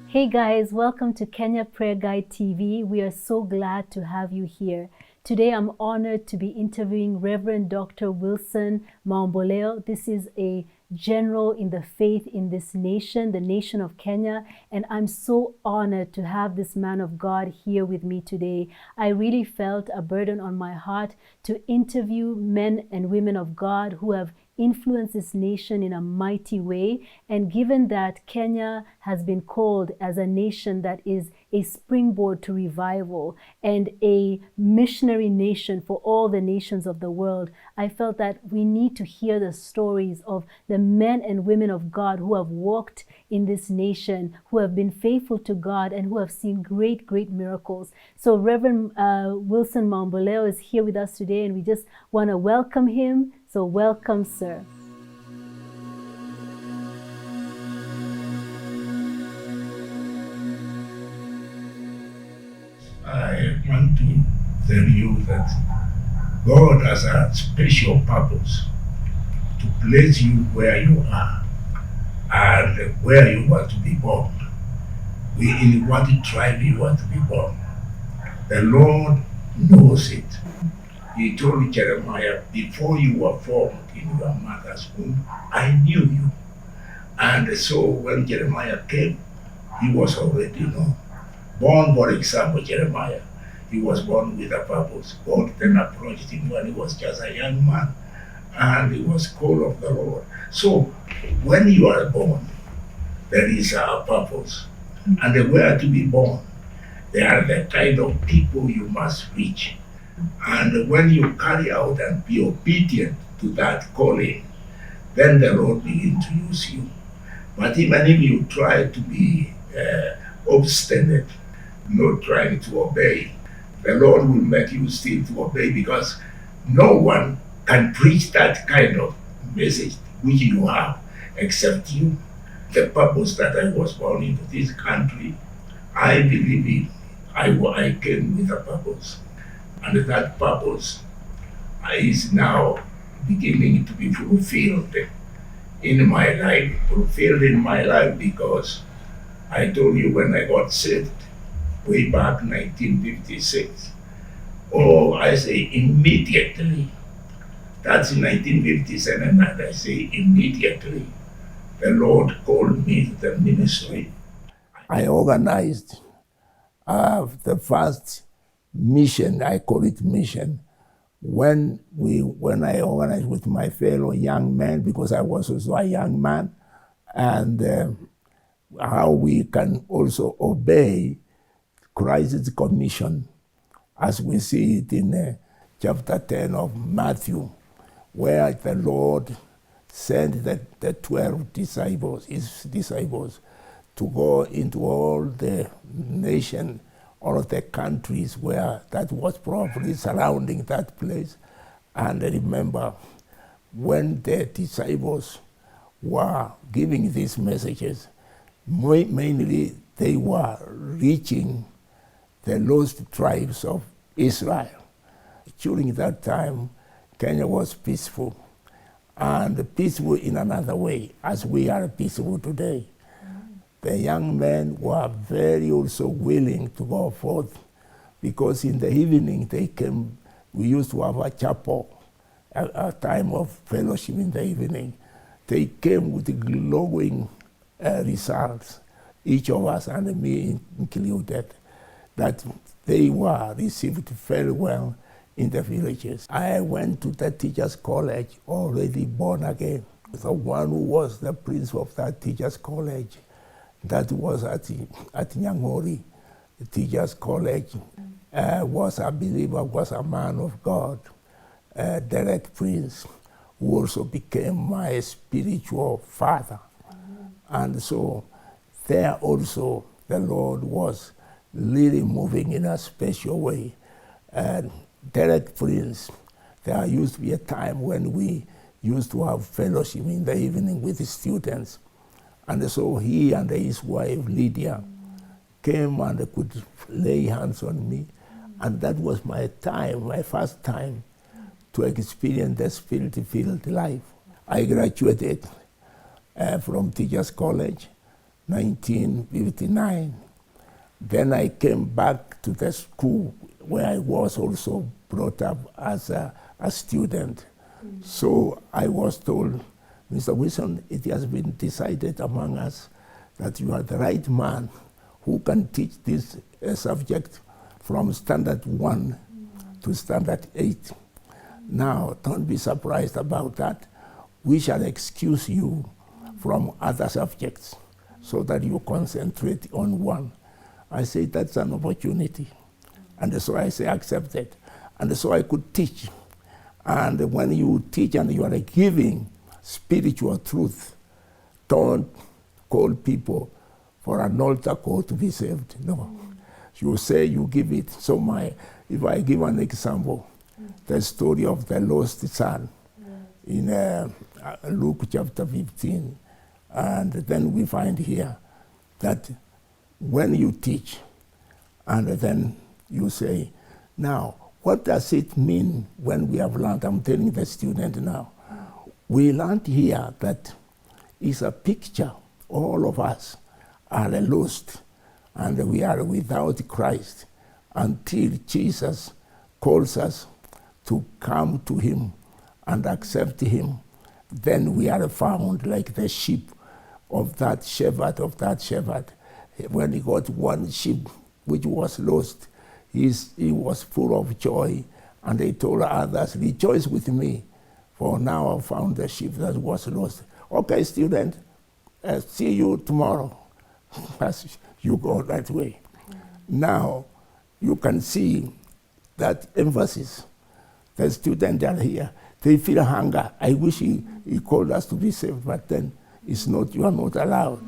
Hey guys, welcome to Kenya Prayer Guide TV. We are so glad to have you here. Today I'm honored to be interviewing Reverend Dr. Wilson Mamboleo. This is a general in the faith in this nation, the nation of Kenya, and I'm so honored to have this man of God here with me today. I really felt a burden on my heart to interview men and women of God who have influence this nation in a mighty way. And given that Kenya has been called as a nation that is a springboard to revival and a missionary nation for all the nations of the world, I felt that we need to hear the stories of the men and women of God who have walked in this nation, who have been faithful to God, and who have seen great, great miracles. So Reverend Wilson Mamboleo is here with us today, and we just want to welcome him. So welcome, sir. I want to tell you that God has a special purpose to place you where you are and where you want to be born. In what tribe you want to be born. The Lord knows it. He told Jeremiah, before you were formed in your mother's womb, I knew you. And so when Jeremiah came, he was already known. Born, for example, Jeremiah, he was born with a purpose. God then approached him when he was just a young man, and he was called of the Lord. So when you are born, there is a purpose. And where to be born, they are the kind of people you must reach. And when you carry out and be obedient to that calling, then the Lord begins to use you. But even if you try to be obstinate, not trying to obey, the Lord will make you still to obey, because no one can preach that kind of message which you have except you. The purpose that I was born into this country, I believe in. I came with a purpose. And that purpose is now beginning to be fulfilled in my life. Fulfilled in my life because I told you when I got saved way back 1956. Oh, I say immediately. That's in 1957, and I say immediately. The Lord called me to the ministry. I organized the first mission, I call it mission, when I organized with my fellow young men, because I was also a young man, and how we can also obey Christ's commission, as we see it in chapter 10 of Matthew, where the Lord sent the 12 disciples, his disciples, to go into all the nation, all of the countries where that was probably surrounding that place. And remember, when the disciples were giving these messages, mainly they were reaching the lost tribes of Israel. During that time, Kenya was peaceful, and peaceful in another way, as we are peaceful today. The young men were very also willing to go forth, because in the evening they came. We used to have a chapel, a time of fellowship in the evening. They came with glowing results, each of us, and me included, that they were received very well in the villages. I went to the teachers' college already born again. The one who was the principal of that teachers' college, that was at Nyangori, the teachers' college, was a believer, was a man of God, Derek Prince, who also became my spiritual father. And so there also the Lord was really moving in a special way. And Derek Prince, there used to be a time when we used to have fellowship in the evening with the students. And so he and his wife, Lydia, came and could lay hands on me. And that was my time, my first time to experience the spirit-filled life. I graduated from Teachers College, 1959. Then I came back to the school where I was also brought up as a student. So I was told, Mr. Wilson, it has been decided among us that you are the right man who can teach this subject from standard 1 to standard 8. Now, don't be surprised about that. We shall excuse you from other subjects so that you concentrate on one. I say that's an opportunity. And so I say accept it. And so I could teach. And when you teach and you are giving spiritual truth, don't call people for an altar call to be saved. No. You say you give it. So if I give an example, the story of the lost son in Luke chapter 15, and then we find here that when you teach, and then you say, now, what does it mean when we have learned? I'm telling the student now. We learned here that it's a picture. All of us are lost, and we are without Christ until Jesus calls us to come to him and accept him. Then we are found like the sheep of that shepherd. When he got one sheep which was lost, he was full of joy, and he told others, rejoice with me, for now I found the sheep that was lost. Okay, student, see you tomorrow. As you go that way. Now, you can see that emphasis. The students are here. They feel hunger. I wish he called us to be saved, but then it's not, you are not allowed.